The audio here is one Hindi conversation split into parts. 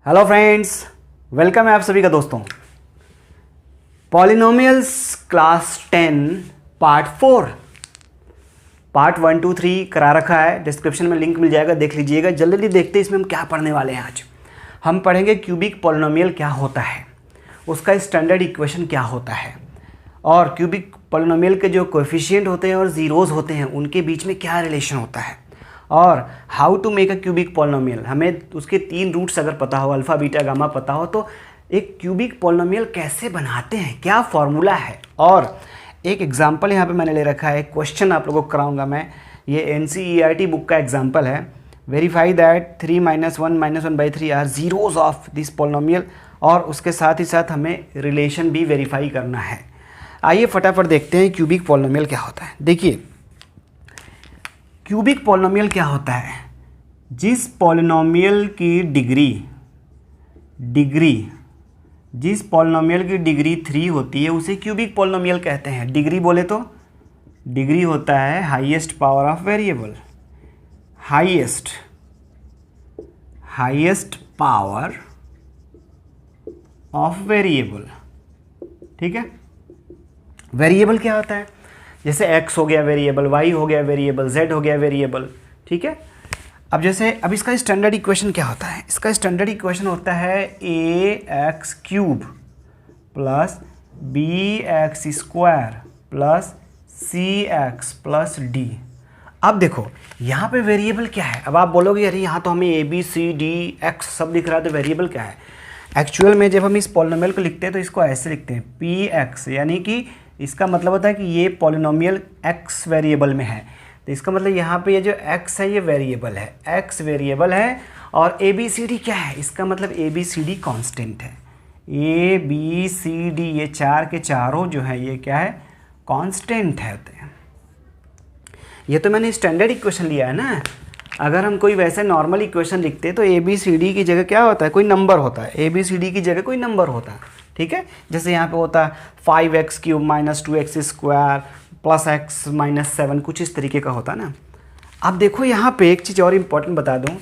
हेलो फ्रेंड्स, वेलकम है आप सभी का दोस्तों। पॉलिनोमियल्स क्लास 10 पार्ट 4 पार्ट 1 2 3 करा रखा है। डिस्क्रिप्शन में लिंक मिल जाएगा, देख लीजिएगा। जल्दी देखते हैं इसमें हम क्या पढ़ने वाले हैं। आज हम पढ़ेंगे क्यूबिक पॉलिनोमियल क्या होता है, उसका स्टैंडर्ड इक्वेशन क्या होता है, और क्यूबिक पॉलिनोमियल के जो कोएफिशिएंट होते हैं और ज़ीरोज़ होते हैं उनके बीच में क्या रिलेशन होता है, और how to make a cubic polynomial. हमें उसके 3 रूट्स अगर पता हो, अल्फ़ा बीटा गामा पता हो, तो एक क्यूबिक पॉलिनोमियल कैसे बनाते हैं, क्या फॉर्मूला है। और एक एग्जांपल यहाँ पे मैंने ले रखा है, क्वेश्चन आप लोगों को कराऊंगा मैं। ये NCERT बुक का एग्जांपल है। Verify that 3 - 1 - 1/3 are zeros of this polynomial, और उसके साथ ही साथ हमें रिलेशन भी वेरीफाई करना है। आइए फटाफट देखते हैं क्यूबिक पॉलिनोमियल क्या होता है। देखिए, क्यूबिक पॉलिनोमियल क्या होता है, जिस पॉलिनोमियल की जिस पॉलिनोमियल की डिग्री 3 होती है उसे क्यूबिक पॉलिनोमियल कहते हैं। डिग्री बोले तो डिग्री होता है highest power of variable, highest power of variable. ठीक है, वेरिएबल क्या होता है, जैसे x हो गया वेरिएबल, y हो गया वेरिएबल, z हो गया वेरिएबल। ठीक है, अब इसका स्टैंडर्ड इक्वेशन क्या होता है। इसका स्टैंडर्ड इक्वेशन होता है ax³ plus bx² plus cx plus d। अब देखो यहाँ पे वेरिएबल क्या है। अब आप बोलोगे अरे यहाँ तो हमें a b c d x सब दिख रहा है, तो वेरिएबल क्या है। एक्चुअल में जब हम इस पॉलिनोमियल को लिखते हैं तो इसको ऐसे लिखते हैं px, यानी कि इसका मतलब होता है कि ये पॉलिनोमियल x वेरिएबल में है। तो इसका मतलब यहाँ पे ये जो x है ये वेरिएबल है, x वेरिएबल है। और a b c d क्या है, इसका मतलब a b c d constant है। a b c d ये चार के चारों जो है ये क्या है, कांस्टेंट है। ये तो मैंने स्टैंडर्ड इक्वेशन लिया है ना। अगर हम कोई वैसे नॉर्मल इक्वेशन लिखते हैं तो ए बी सी डी की जगह क्या होता है, कोई नंबर होता है। ए बी सी डी की जगह कोई नंबर होता है। ठीक है, जैसे यहाँ पे होता है 5x³ - 2x² प्लस x - 7, कुछ इस तरीके का होता है ना। अब देखो यहाँ पे एक चीज़ और इम्पोर्टेंट बता दूँ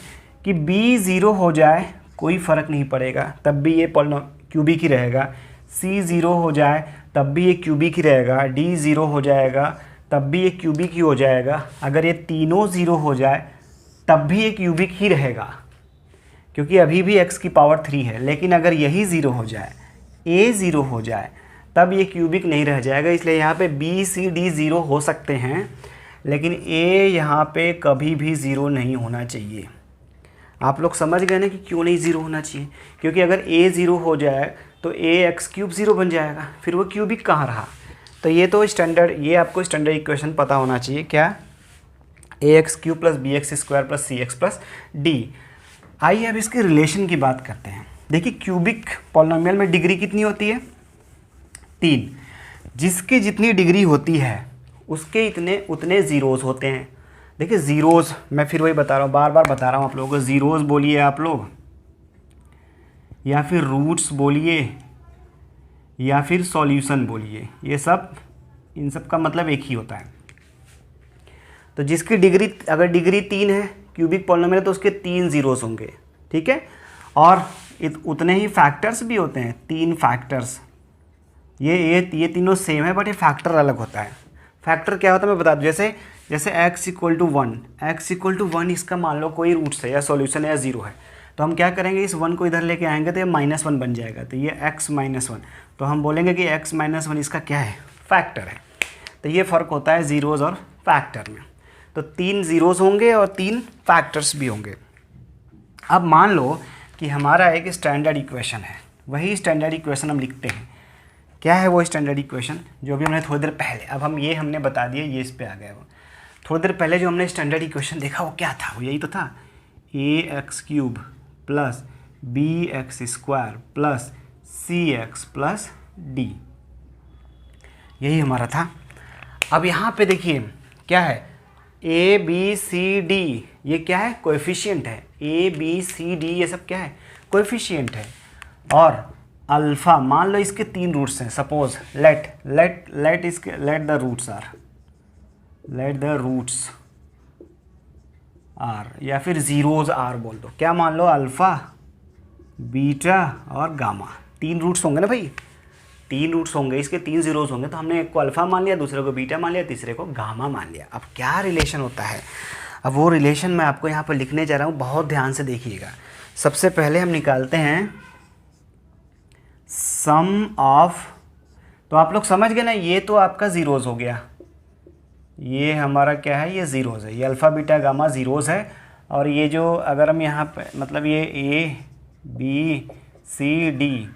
कि b 0 हो जाए कोई फ़र्क नहीं पड़ेगा, तब भी ये क्यूबिक ही रहेगा। c 0 हो जाए तब भी ये क्यूबिक ही रहेगा। d 0 हो जाएगा तब भी ये क्यूबिक ही हो जाएगा। अगर ये तीनों 0 हो जाए तब भी ये क्यूबिक ही रहेगा, क्योंकि अभी भी x की पावर 3 है। लेकिन अगर यही 0 हो जाए, a 0 हो जाए, तब ये क्यूबिक नहीं रह जाएगा। इसलिए यहाँ पे b c d 0 हो सकते हैं, लेकिन a यहाँ पे कभी भी 0 नहीं होना चाहिए। आप लोग समझ गए ना कि क्यों नहीं 0 होना चाहिए, क्योंकि अगर a 0 हो जाए तो ax³ 0 बन जाएगा, फिर वो क्यूबिक कहाँ रहा। तो ये तो स्टैंडर्ड, ये आपको स्टैंडर्ड इक्वेशन पता होना चाहिए, क्या, ax³ plus bx² plus cx plus d। आइए अब इसके रिलेशन की बात करते हैं। देखिए, क्यूबिक पॉलिनोमियल में डिग्री कितनी होती है, 3। जिसकी जितनी डिग्री होती है उसके उतने ज़ीरोज़ होते हैं। देखिए ज़ीरोज़, मैं फिर वही बता रहा हूँ, बार बार बता रहा हूँ आप लोगों को। ज़ीरोज़ बोलिए आप लोग, या फिर रूट्स बोलिए, या फिर सॉल्यूशन बोलिए, ये सब, इन सब का मतलब एक ही होता है। तो जिसकी डिग्री, अगर डिग्री 3 है क्यूबिक पॉलिनोमियल, तो उसके 3 ज़ीरोज़ होंगे। ठीक है, और उतने ही फैक्टर्स भी होते हैं, 3 फैक्टर्स। ये तीनों सेम है, बट ये फैक्टर अलग होता है। फैक्टर क्या होता है मैं बता दूँ, जैसे x = 1, इसका मान लो कोई रूट्स है या सॉल्यूशन है या 0 है, तो हम क्या करेंगे, इस 1 को इधर लेके आएंगे तो ये -1 बन जाएगा। तो ये x - 1, तो हम बोलेंगे कि x - 1 इसका क्या है, फैक्टर है। तो ये फ़र्क होता है ज़ीरोज़ और फैक्टर में। तो 3 ज़ीरोज़ होंगे और 3 फैक्टर्स भी होंगे। अब मान लो कि हमारा एक स्टैंडर्ड इक्वेशन है, वही स्टैंडर्ड इक्वेशन हम लिखते हैं। क्या है वो स्टैंडर्ड इक्वेशन, जो भी हमने थोड़ी देर पहले, अब हम ये हमने बता दिया, ये इस पे आ गया। वो थोड़ी देर पहले जो हमने स्टैंडर्ड इक्वेशन देखा वो क्या था, वो यही तो था, ax³ plus bx² plus cx plus d, यही हमारा था। अब यहाँ पे देखिए क्या है, a b c d, ये क्या है, कोएफिशिएंट है। a b c d ये सब क्या है, कोएफिशिएंट है। और अल्फ़ा, मान लो इसके 3 रूट्स हैं, suppose let the roots are, या फिर ज़ीरोज़ आर बोल दो। क्या मान लो, अल्फ़ा बीटा और गामा, 3 रूट्स होंगे ना भाई, 3 रूट्स होंगे, इसके 3 जीरोस होंगे, तो हमने एक को अल्फा मान लिया, दूसरे को बीटा मान लिया, तीसरे को गामा मान लिया। अब क्या रिलेशन होता है, अब वो रिलेशन मैं आपको यहाँ पर लिखने जा रहा हूँ, बहुत ध्यान से देखिएगा। सबसे पहले हम निकालते हैं सम ऑफ, तो आप लोग समझ गए ना, ये तो आपका ज़ीरोज़ हो गया, ये हमारा क्या है, ये ज़ीरोज़ है, ये अल्फ़ा बीटा गामा ज़ीरोज़ है। और ये जो अगर हम यहाँ पे मतलब ये ए बी सी डी,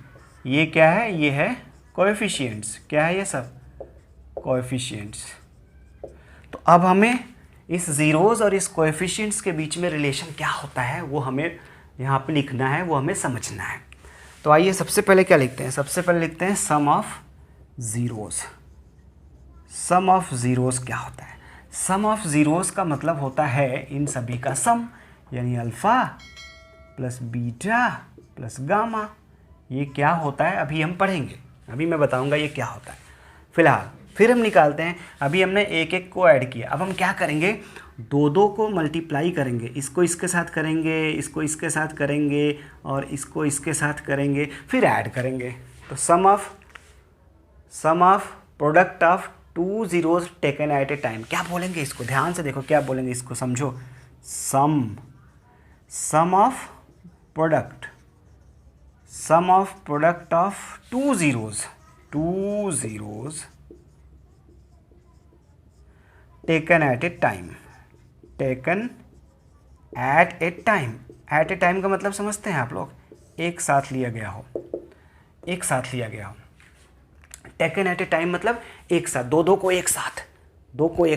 ये क्या है, ये है कोएफिशिएंट्स, क्या है ये सब कोएफिशिएंट्स। तो अब हमें इस ज़ीरोज़ और इस कोएफिशिएंट्स के बीच में रिलेशन क्या होता है वो हमें यहाँ पे लिखना है, वो हमें समझना है। तो आइए सबसे पहले क्या लिखते हैं, सबसे पहले लिखते हैं sum of zeros. Sum of zeros क्या होता है, सम ऑफ ज़ीरोज़ का मतलब होता है इन सभी का सम, यानी alpha plus beta plus gamma. ये क्या होता है अभी हम पढ़ेंगे, अभी मैं बताऊंगा ये क्या होता है। फिलहाल फिर हम निकालते हैं, अभी हमने एक एक को ऐड किया, अब हम क्या करेंगे, दो दो को मल्टीप्लाई करेंगे, इसको इसके साथ करेंगे, इसको इसके साथ करेंगे और इसको इसके साथ करेंगे, फिर ऐड करेंगे। तो sum of product of 2 zeros taken at a time, क्या बोलेंगे इसको, ध्यान से देखो क्या बोलेंगे इसको, समझो। Sum of product of 2 zeros taken at a time, at a time का मतलब समझते हैं आप लोग, एक साथ लिया गया हो, टेकन एट ए टाइम मतलब एक साथ, दो को एक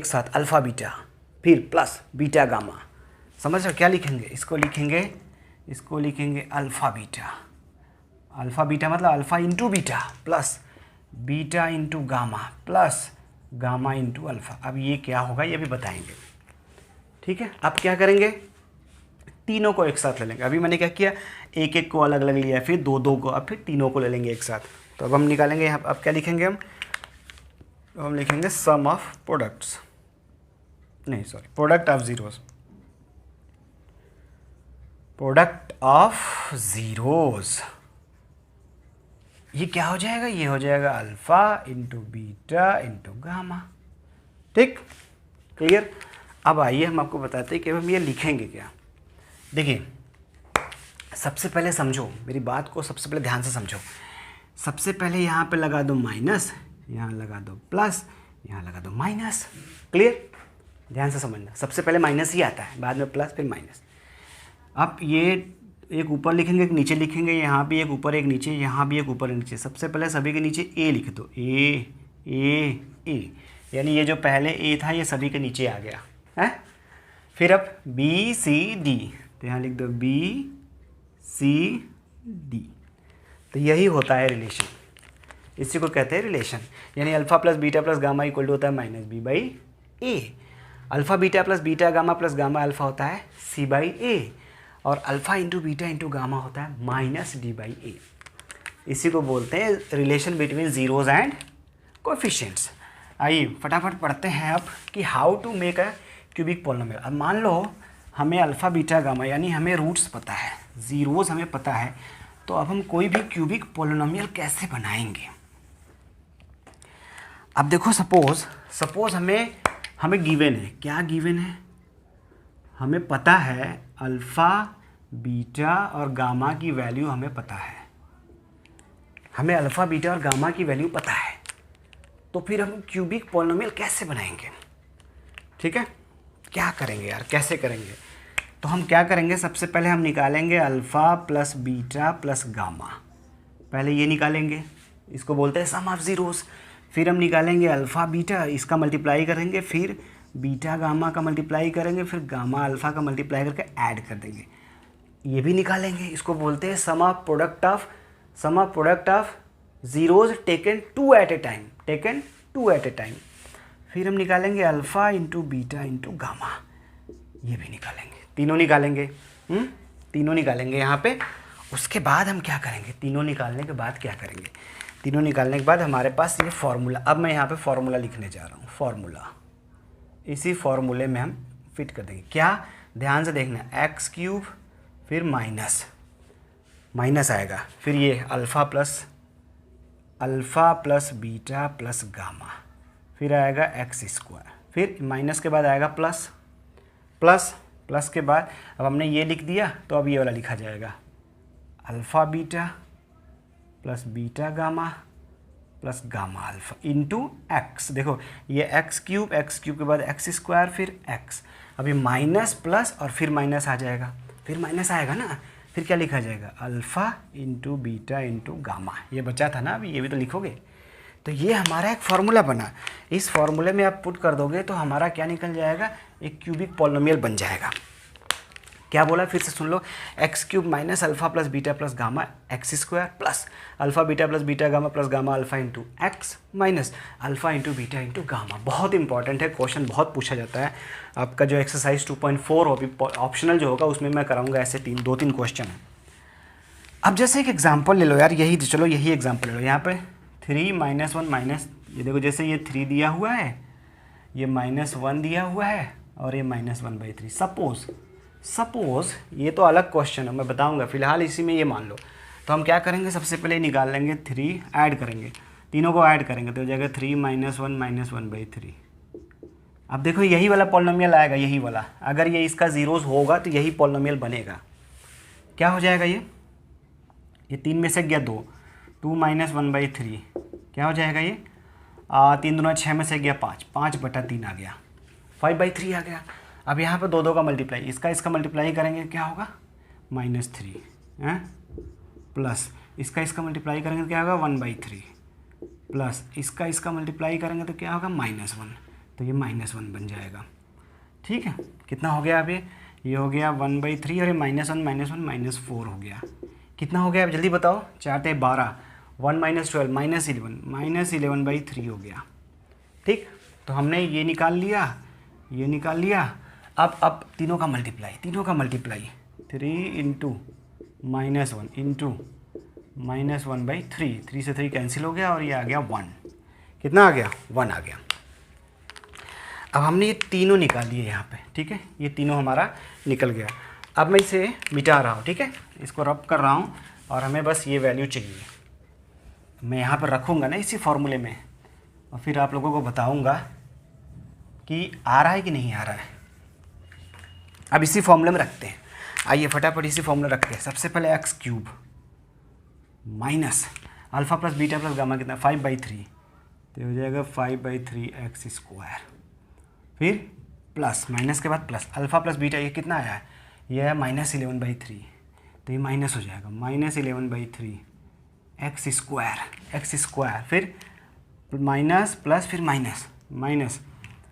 साथ, अल्फ़ा बीटा फिर प्लस बीटा गामा। समझ रहे क्या लिखेंगे, इसको लिखेंगे अल्फ़ा बीटा मतलब alpha into beta plus beta into gamma plus gamma into alpha. अब ये क्या होगा ये भी बताएंगे, ठीक है। अब क्या करेंगे, तीनों को एक साथ ले लेंगे। अभी मैंने क्या किया, एक एक को अलग अलग लिया, फिर दो को, अब फिर तीनों को ले लेंगे एक साथ। तो अब हम निकालेंगे यहाँ, अब क्या लिखेंगे हम लिखेंगे सम ऑफ प्रोडक्ट ऑफ ज़ीरोज़। ये क्या हो जाएगा, ये हो जाएगा alpha into beta into gamma, ठीक, क्लियर। अब आइए हम आपको बताते हैं कि हम ये लिखेंगे क्या। देखिए सबसे पहले समझो मेरी बात को, सबसे पहले ध्यान से समझो। सबसे पहले यहाँ पे लगा दो माइनस, यहाँ लगा दो प्लस, यहाँ लगा दो माइनस, क्लियर, ध्यान से समझना। सबसे पहले माइनस ही आता है, बाद में प्लस फिर माइनस। अब ये एक ऊपर लिखेंगे एक नीचे लिखेंगे, यहाँ भी एक ऊपर एक नीचे, यहाँ भी एक ऊपर एक नीचे। सबसे पहले सभी के नीचे ए लिख दो, ए, यानी ये जो पहले ए था ये सभी के नीचे आ गया है। फिर अब बी सी डी, तो यहाँ लिख दो बी सी डी। तो यही होता है रिलेशन, इसी को कहते हैं रिलेशन। यानी alpha plus beta plus gamma equal to होता है minus B by A. Alpha beta plus beta gamma plus gamma alpha होता है सी बाई ए, और alpha into beta into gamma होता है माइनस डी बाई ए। इसी को बोलते हैं relation between zeros and coefficients. आइए फटाफट पढ़ते हैं अब कि how to make a cubic polynomial. अब मान लो हमें अल्फ़ा बीटा गामा यानी हमें रूट्स पता है, ज़ीरोज़ हमें पता है, तो अब हम कोई भी क्यूबिक पॉलिनोमियल कैसे बनाएंगे। अब देखो सपोज हमें गिवन है, क्या गिवन है, हमें पता है अल्फ़ा बीटा और गामा की वैल्यू हमें पता है, हमें अल्फ़ा बीटा और गामा की वैल्यू पता है, तो फिर हम क्यूबिक पॉलिनोमियल कैसे बनाएंगे, ठीक है। क्या करेंगे यार, कैसे करेंगे, तो हम क्या करेंगे, सबसे पहले हम निकालेंगे alpha plus beta plus gamma, पहले ये निकालेंगे, इसको बोलते हैं सम ऑफ ज़ीरोज़। फिर हम निकालेंगे अल्फ़ा बीटा, इसका मल्टीप्लाई करेंगे, फिर बीटा गामा का मल्टीप्लाई करेंगे, फिर गामा अल्फ़ा का मल्टीप्लाई करके ऐड कर देंगे, ये भी निकालेंगे। इसको बोलते हैं sum of product of zeros taken two at a time. फिर हम निकालेंगे alpha into beta into gamma, ये भी निकालेंगे, तीनों निकालेंगे यहाँ पे। उसके बाद हम क्या करेंगे, तीनों निकालने के बाद क्या करेंगे, तीनों निकालने के बाद हमारे पास ये फार्मूला, अब मैं यहाँ पे फार्मूला लिखने जा रहा हूँ, फार्मूला, इसी फार्मूले में हम फिट कर देंगे। क्या, ध्यान से देखना, एक्स क्यूब फिर माइनस माइनस आएगा, फिर ये alpha plus beta plus gamma, फिर आएगा एक्स स्क्वायर, फिर माइनस के बाद आएगा प्लस प्लस के बाद अब हमने ये लिख दिया तो अब ये वाला लिखा जाएगा alpha beta plus beta gamma plus gamma alpha into x. देखो ये एक्स क्यूब के बाद एक्स स्क्वायर फिर एक्स, अभी माइनस प्लस और फिर माइनस आ जाएगा, फिर माइनस आएगा ना, फिर क्या लिखा जाएगा alpha into beta into gamma, ये बचा था ना, अभी ये भी तो लिखोगे। तो ये हमारा एक फार्मूला बना, इस फार्मूले में आप पुट कर दोगे तो हमारा क्या निकल जाएगा, एक क्यूबिक पॉलिनोमियल बन जाएगा। क्या बोला फिर से सुन लो, x cube minus alpha plus beta plus gamma x square plus alpha beta plus beta gamma plus gamma alpha into x minus alpha into beta into gamma. बहुत इंपॉर्टेंट है, क्वेश्चन बहुत पूछा जाता है। आपका जो एक्सरसाइज 2.4 हो, ऑप्शनल जो होगा उसमें मैं कराऊंगा ऐसे 2-3 क्वेश्चन है। अब जैसे एक एग्जाम्पल ले लो यार, यही एग्जाम्पल ले लो। यहाँ पे 3 - 1 माइनस, ये देखो जैसे ये 3 दिया हुआ है, ये -1 दिया हुआ है और ये -1/3। सपोज़ ये तो अलग क्वेश्चन है, मैं बताऊंगा, फिलहाल इसी में ये मान लो। तो हम क्या करेंगे, सबसे पहले निकाल लेंगे 3, ऐड करेंगे, तीनों को ऐड करेंगे तो हो जाएगा 3 - 1 -1/3। अब देखो यही वाला पॉलिनोमियल आएगा, यही वाला, अगर ये इसका ज़ीरोज़ होगा तो यही पॉलिनोमियल बनेगा। क्या हो जाएगा, ये 3 में से गया 2 - 1/3 क्या हो जाएगा, ये 3 दूना 6 में से गया 5/3 आ गया, 5/3 आ गया। अब यहाँ पे 2 का मल्टीप्लाई, इसका मल्टीप्लाई करेंगे क्या होगा -3 है, प्लस इसका मल्टीप्लाई करेंगे तो क्या होगा 1/3 प्लस इसका मल्टीप्लाई करेंगे तो क्या होगा -1, तो ये -1 बन जाएगा। ठीक है, कितना हो गया, अब ये हो गया 1/3 और ये -1 -4 हो गया। कितना हो गया, अब जल्दी बताओ, 4 × 12, 1 - 12 -11/3 हो गया। ठीक, तो हमने ये निकाल लिया। अब तीनों का मल्टीप्लाई 3 × -1 इंटू -1/3, 3 से 3 कैंसिल हो गया और ये आ गया 1। कितना आ गया, 1 आ गया। अब हमने ये तीनों निकाल लिए यहाँ पे, ठीक है, ये तीनों हमारा निकल गया। अब मैं इसे मिटा रहा हूँ, ठीक है, इसको रब कर रहा हूँ और हमें बस ये वैल्यू चाहिए। मैं यहाँ पर रखूँगा ना इसी फॉर्मूले में और फिर आप लोगों को बताऊँगा कि आ रहा है कि नहीं आ रहा है। अब इसी फॉर्मूले में रखते हैं, आइए फटाफट इसी फॉर्मूला रखते हैं। सबसे पहले x cube minus alpha plus beta plus gamma कितना 5/3, तो हो जाएगा 5/3 एक्स स्क्वायर, फिर प्लस माइनस के बाद प्लस अल्फ़ा प्लस बीटा, ये कितना आया है, ये है -11/3, तो ये माइनस हो जाएगा -11/3 एक्स स्क्वायर, फिर माइनस प्लस फिर माइनस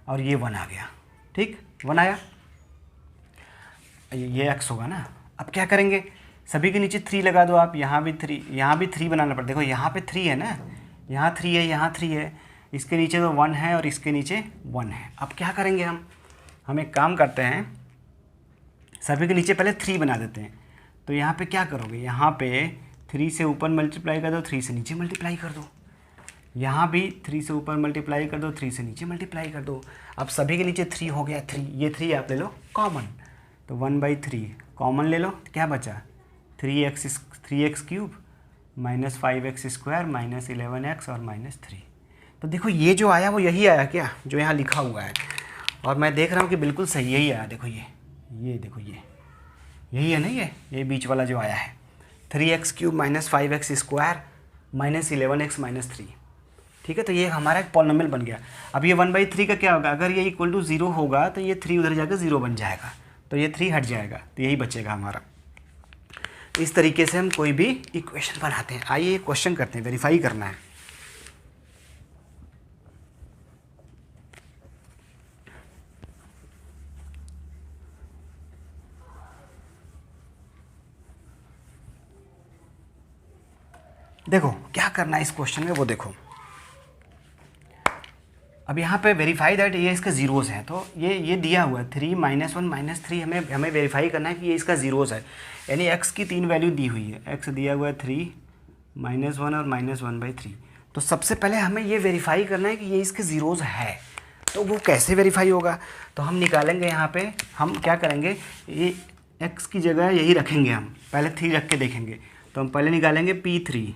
और ये 1 आ गया। ठीक, 1 आया, ये x होगा ना। अब क्या करेंगे, सभी के नीचे 3 लगा दो आप, यहाँ भी 3 बनाना पड़ता है। देखो यहाँ पे 3 है ना, यहाँ 3 है, यहाँ 3 है, इसके नीचे तो 1 है और इसके नीचे 1 है। अब क्या करेंगे, हम एक काम करते हैं, सभी के नीचे पहले 3 बना देते हैं। तो यहाँ पे क्या करोगे, यहाँ पे 3 से ऊपर मल्टीप्लाई कर दो, 3 से नीचे मल्टीप्लाई कर दो, यहाँ भी 3 से ऊपर मल्टीप्लाई कर दो, 3 से नीचे मल्टीप्लाई कर दो। अब सभी के नीचे 3 हो गया, 3, ये 3 आप ले लो कॉमन, तो 1/3 कॉमन ले लो, क्या बचा 3x cube -5x square -11x और -3। तो देखो ये जो आया वो यही आया क्या, जो यहाँ लिखा हुआ है, और मैं देख रहा हूँ कि बिल्कुल सही यही आया। देखो ये देखो यही है ना, ये बीच वाला जो आया है 3x cube -5x square -11x -3। ठीक है, तो ये हमारा एक पॉलिनोमियल बन गया। अब ये 1/3 का क्या होगा, अगर ये इक्वल टू 0 होगा तो ये 3 उधर जाकर 0 बन जाएगा, तो ये 3 हट जाएगा, तो यही बचेगा हमारा। इस तरीके से हम कोई भी इक्वेशन बनाते हैं। आइए क्वेश्चन करते हैं, वेरीफाई करना है। देखो क्या करना है इस क्वेश्चन में, वो देखो। अब यहाँ पे वेरीफाई दैट ये इसका ज़ीरोज़ है, तो ये दिया हुआ है 3 - 1 -3, हमें वेरीफाई करना है कि ये इसका ज़ीरोज़ है, यानी x की 3 वैल्यू दी हुई है, x दिया हुआ है 3 - 1 और -1/3। तो सबसे पहले हमें ये वेरीफाई करना है कि ये इसके ज़ीरोज़ है। तो वो कैसे वेरीफाई होगा, तो हम निकालेंगे यहाँ पे, हम क्या करेंगे, ये x की जगह यही रखेंगे, हम पहले 3 रख के देखेंगे, तो हम पहले निकालेंगे P3,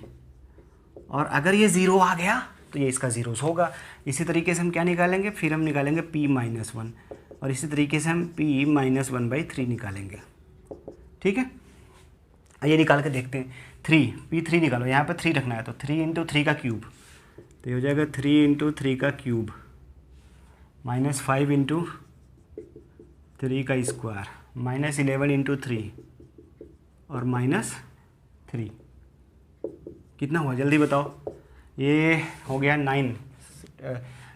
और अगर ये 0 आ गया तो ये इसका ज़ीरोस होगा। इसी तरीके से हम क्या निकालेंगे, फिर हम निकालेंगे P-1, और इसी तरीके से हम P-1/3 निकालेंगे। ठीक है, ये निकाल के देखते हैं। P3 निकालो, यहाँ पे 3 रखना है, तो 3 × 3 का क्यूब, तो ये हो जाएगा 3 × 3 का क्यूब -5 × 3 का स्क्वायर -11 × 3 और -3। कितना हुआ जल्दी बताओ। ये हो गया 9,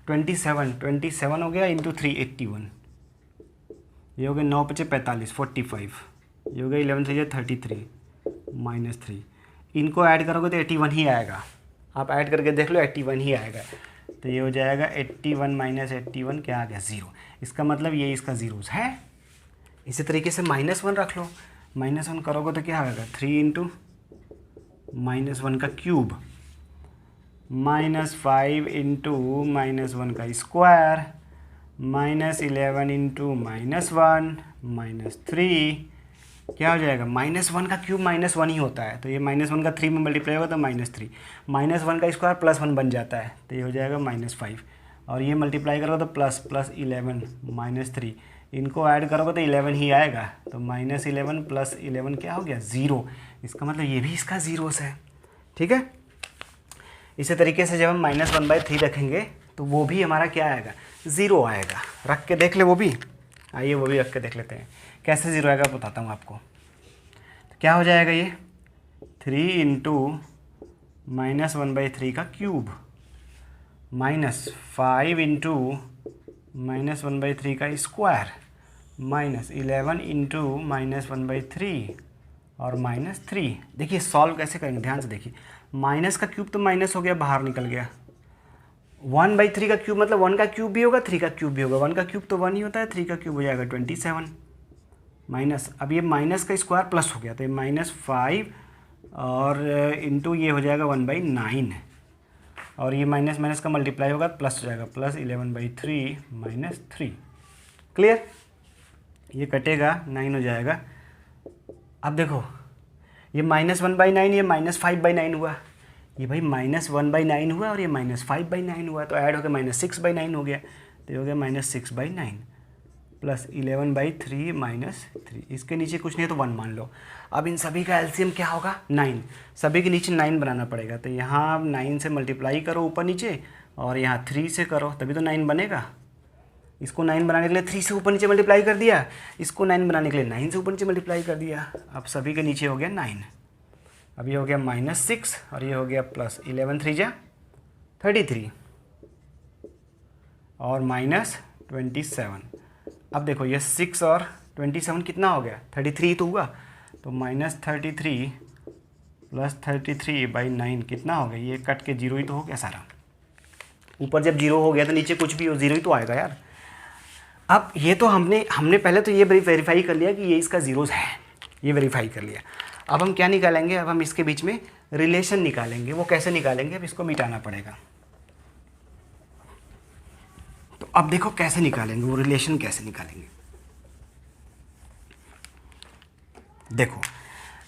27 हो गया इंटू 3 81। ये हो गया 9 × 5 = 45 45। ये हो गया 11 × 3 = 33 -3। इनको ऐड करोगे तो 81 ही आएगा। आप ऐड करके देख लो 81 ही आएगा। तो ये हो जाएगा 81 - 81 क्या आ गया 0। इसका मतलब ये इसका ज़ीरोस है। इसी तरीके से -1 रख लो। -1 करोगे तो क्या आएगा 3 × -1 का क्यूब -5 × -1 का स्क्वायर -11 × -1 -3 क्या हो जाएगा। -1 का क्यूब -1 ही होता है, तो ये -1 का 3 में मल्टीप्लाई होगा तो -3, -1 का स्क्वायर +1 बन जाता है, तो ये हो जाएगा -5, और ये मल्टीप्लाई करोगे तो +11 -3, इनको ऐड करोगे तो 11 ही आएगा, तो -11 + 11 क्या हो गया 0। इसका मतलब ये भी इसका ज़ीरोस है। ठीक है, इसी तरीके से जब हम -1/3 रखेंगे तो वो भी हमारा क्या आएगा 0 आएगा। रख के देख ले वो भी, आइए वो भी रख के देख लेते हैं कैसे 0 आएगा, बताता हूँ आपको। तो क्या हो जाएगा ये 3 × -1/3 का क्यूब -5 × -1/3 का स्क्वायर -11 × -1/3 और -3। देखिए सॉल्व कैसे करेंगे, ध्यान से देखिए। माइनस का क्यूब तो माइनस हो गया, बाहर निकल गया। 1/3 का क्यूब मतलब 1 का क्यूब भी होगा 3 का क्यूब भी होगा। 1 का क्यूब तो 1 ही होता है, 3 का क्यूब हो जाएगा 27 माइनस। अब ये माइनस का स्क्वायर प्लस हो गया, तो ये -5 और इंटू ये हो जाएगा 1/9, और ये माइनस माइनस का मल्टीप्लाई होगा प्लस हो जाएगा +11/3 -3। क्लियर, ये कटेगा 9 हो जाएगा। अब देखो ये -1/9 ये -5/9 हुआ, ये भाई -1/9 हुआ और ये -5/9 हुआ, तो ऐड हो गया -6/9 हो गया, तो ये हो गया -6/9 + 11/3 -3। इसके नीचे कुछ नहीं है तो 1 मान लो। अब इन सभी का एलसीएम क्या होगा 9, सभी के नीचे 9 बनाना पड़ेगा, तो यहाँ आप 9 से मल्टीप्लाई करो ऊपर नीचे, और यहाँ 3 से करो तभी तो 9 बनेगा। इसको 9 बनाने के लिए 3 से ऊपर नीचे मल्टीप्लाई कर दिया, इसको 9 बनाने के लिए 9 से ऊपर नीचे मल्टीप्लाई कर दिया। अब सभी के नीचे हो गया 9। अब ये हो गया -6 और ये हो गया +11 3 × 33 और -27। अब देखो ये 6 और 27 कितना हो गया 33 तो हुआ, तो -33 + 33/9 कितना हो गया, ये कट के 0 ही तो हो गया सारा। ऊपर जब 0 हो गया तो नीचे कुछ भी हो 0 ही तो आएगा यार। अब ये तो हमने पहले तो ये वेरीफाई कर लिया कि ये इसका ज़ीरोस है, ये वेरीफाई कर लिया। अब हम क्या निकालेंगे, अब हम इसके बीच में रिलेशन निकालेंगे। वो कैसे निकालेंगे, अब इसको मिटाना पड़ेगा। तो अब देखो कैसे निकालेंगे वो रिलेशन, कैसे निकालेंगे। देखो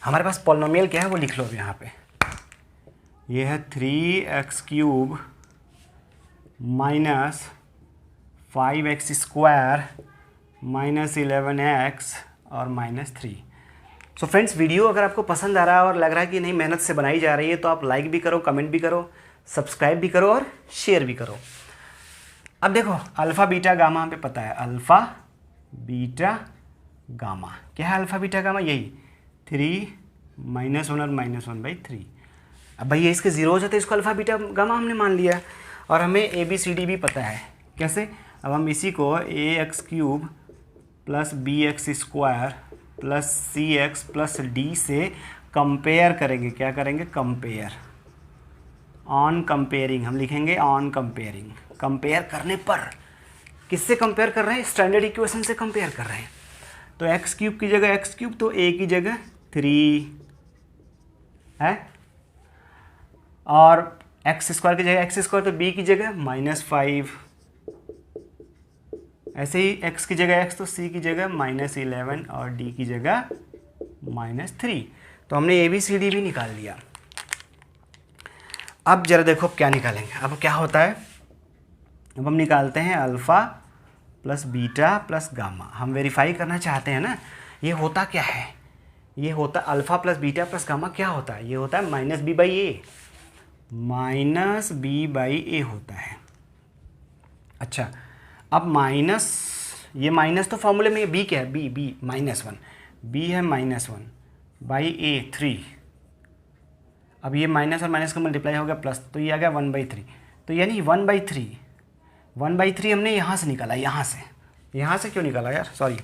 हमारे पास पॉलिनोमियल क्या है वो लिख लो अब यहाँ पे। ये है 3x³ - 5x² -11x और -3। सो फ्रेंड्स, वीडियो अगर आपको पसंद आ रहा है और लग रहा है कि नहीं मेहनत से बनाई जा रही है, तो आप लाइक भी करो, कमेंट भी करो, सब्सक्राइब भी करो और शेयर भी करो। अब देखो अल्फ़ा बीटा गामा पे पता है, अल्फ़ा बीटा गामा क्या है, अल्फ़ा बीटा गामा यही 3 -1 और -1/3। अब भाई ये इसके ज़ीरो हो जाते इसको अल्फ़ा बीटा गामा हमने मान लिया, और हमें ABCD भी पता है। कैसे, अब हम इसी को AX³ + BX² + CX + D से कंपेयर करेंगे। क्या करेंगे, कंपेयर। ऑन कंपेयरिंग हम लिखेंगे, ऑन कंपेयरिंग। कंपेयर करने पर किससे कंपेयर कर रहे हैं, स्टैंडर्ड इक्वेशन से कंपेयर कर रहे हैं। तो x³ की जगह x³ तो a की जगह 3 है, और x² की जगह x² तो b की जगह -5, ऐसे ही x की जगह x तो c की जगह -11 और d की जगह -3। तो हमने ABCD भी निकाल लिया। अब जरा देखो क्या निकालेंगे। अब क्या होता है, अब हम निकालते हैं alpha plus beta plus gamma. हम वेरीफाई करना चाहते हैं ना, ये होता क्या है, ये होता alpha plus beta plus gamma क्या होता है, ये होता है -b/a, -b/a होता है। अच्छा, अब माइनस, ये माइनस तो फॉर्मूले में b क्या है, b -1, b है -1/a 3। अब ये माइनस और माइनस का मल्टीप्लाई हो गया प्लस, तो ये आ गया 1/3। तो यानी 1/3 हमने यहाँ से निकाला, यहाँ से क्यों निकाला यार, सॉरी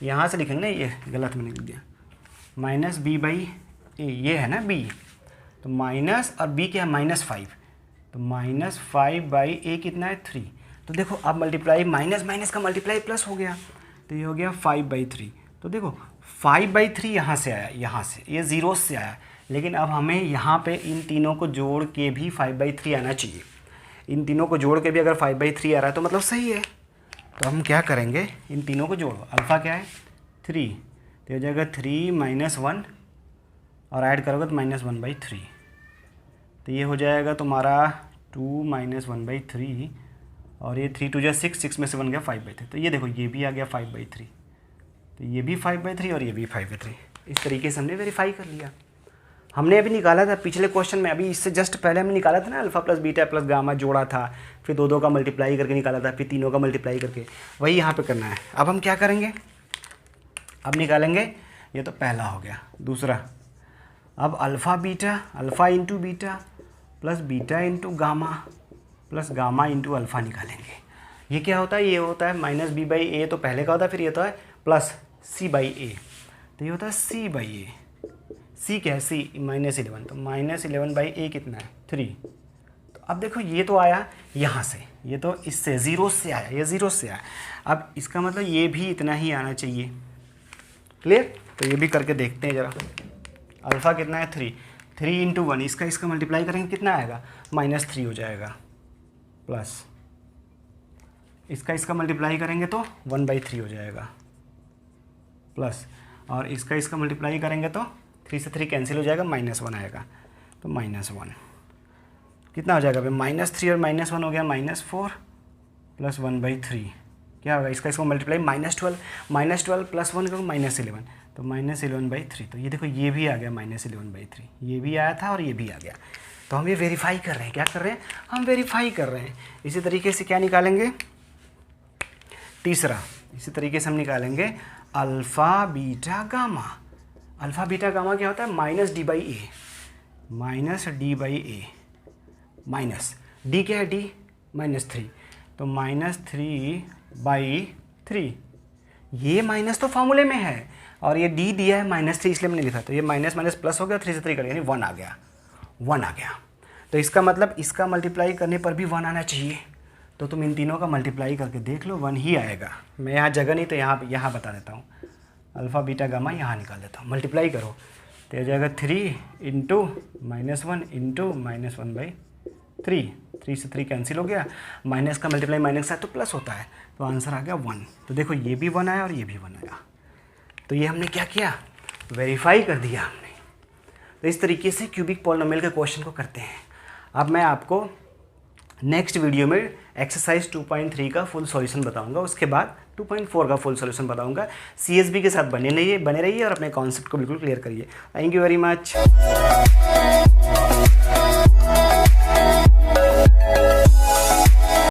यहाँ से लिखेंगे ना, ये गलत मैंने लिख दिया, -b/a ये है ना b, तो माइनस और b क्या है -5, तो -5/a कितना है 3। तो देखो अब मल्टीप्लाई माइनस का मल्टीप्लाई प्लस हो गया, तो ये हो गया 5/3। तो देखो 5/3 यहाँ से आया, यहाँ से ये जीरो से आया, लेकिन अब हमें यहाँ पे इन तीनों को जोड़ के भी 5/3 आना चाहिए। इन तीनों को जोड़ के भी अगर 5/3 आ रहा है तो मतलब सही है। तो हम क्या करेंगे, इन तीनों को जोड़ो, अल्फ़ा क्या है 3, तो हो जाएगा 3 - 1 और ऐड करोगे तो -1/3, तो ये हो जाएगा तुम्हारा 2 - 1/3 और ये 3 2 6, 6 में से बन गया 5/3। तो ये देखो ये भी आ गया 5/3, तो ये भी 5/3 और ये भी 5/3। इस तरीके से हमने वेरीफाई कर लिया। हमने अभी निकाला था पिछले क्वेश्चन में, अभी इससे जस्ट पहले हमने निकाला था ना, alpha plus beta plus gamma जोड़ा था, फिर दो का मल्टीप्लाई करके निकाला था, फिर तीनों का मल्टीप्लाई करके, वही यहाँ पे करना है। अब हम क्या करेंगे, अब निकालेंगे, ये तो पहला हो गया। दूसरा, अब alpha into beta plus beta into gamma plus gamma into alpha निकालेंगे। ये क्या होता है, ये होता है -b/a, तो पहले का होता है, फिर ये होता है प्लस c/a, तो ये होता है c/a। c क्या है, c -11, तो -11/a कितना है 3। तो अब देखो ये तो आया यहाँ से, ये तो इससे ज़ीरो से आया, ये ज़ीरो से आया, अब इसका मतलब ये भी इतना ही आना चाहिए। क्लियर, तो ये भी करके देखते हैं ज़रा। अल्फ़ा कितना है 3 × 1, इसका मल्टीप्लाई करेंगे कितना आएगा, -3 हो जाएगा, प्लस इसका मल्टीप्लाई करेंगे तो 1/3 हो जाएगा, प्लस और इसका मल्टीप्लाई करेंगे तो 3 से 3 कैंसिल हो जाएगा, -1 आएगा, तो -1 कितना हो जाएगा भाई, -3 और -1 हो गया -4 प्लस 1/3 क्या होगा, इसका मल्टीप्लाई -12 प्लस 1 करो -11, तो -11/3। तो ये देखो ये भी आ गया -11/3, ये भी आया था और ये भी आ गया। तो हम ये वेरीफाई कर रहे हैं, क्या कर रहे हैं, हम वेरीफाई कर रहे हैं। इसी तरीके से क्या निकालेंगे, तीसरा, इसी तरीके से हम निकालेंगे alpha beta gamma. Alpha beta gamma क्या होता है, -d/a, माइनस d क्या है, d -3, तो -3/3। ये माइनस तो फॉर्मूले में है और ये d दिया है -3, इसलिए मैंने लिखा, तो ये माइनस माइनस प्लस हो गया, 3 से 3 कर, यानी 1 आ गया, 1 आ गया। तो इसका मतलब इसका मल्टीप्लाई करने पर भी 1 आना चाहिए। तो तुम इन तीनों का मल्टीप्लाई करके देख लो, 1 ही आएगा। मैं यहाँ जगह नहीं तो यहाँ बता देता हूँ, अल्फ़ा बीटा गामा यहाँ निकाल देता हूँ, मल्टीप्लाई करो तो हो जाएगा 3 × -1 × -1/3, 3 से 3 कैंसिल हो गया, माइनस का मल्टीप्लाई माइनस का तो प्लस होता है, तो आंसर आ गया 1। तो देखो ये भी 1 आया और ये भी 1 आया, तो ये हमने क्या किया, वेरीफाई कर दिया हमने। तो इस तरीके से क्यूबिक पॉलिनोमियल के क्वेश्चन को करते हैं। अब मैं आपको नेक्स्ट वीडियो में एक्सरसाइज 2.3 का फुल सॉल्यूशन बताऊंगा, उसके बाद 2.4 का फुल सॉल्यूशन बताऊंगा। CSB के साथ बने रहिए और अपने कॉन्सेप्ट को बिल्कुल क्लियर करिए। Thank you very much.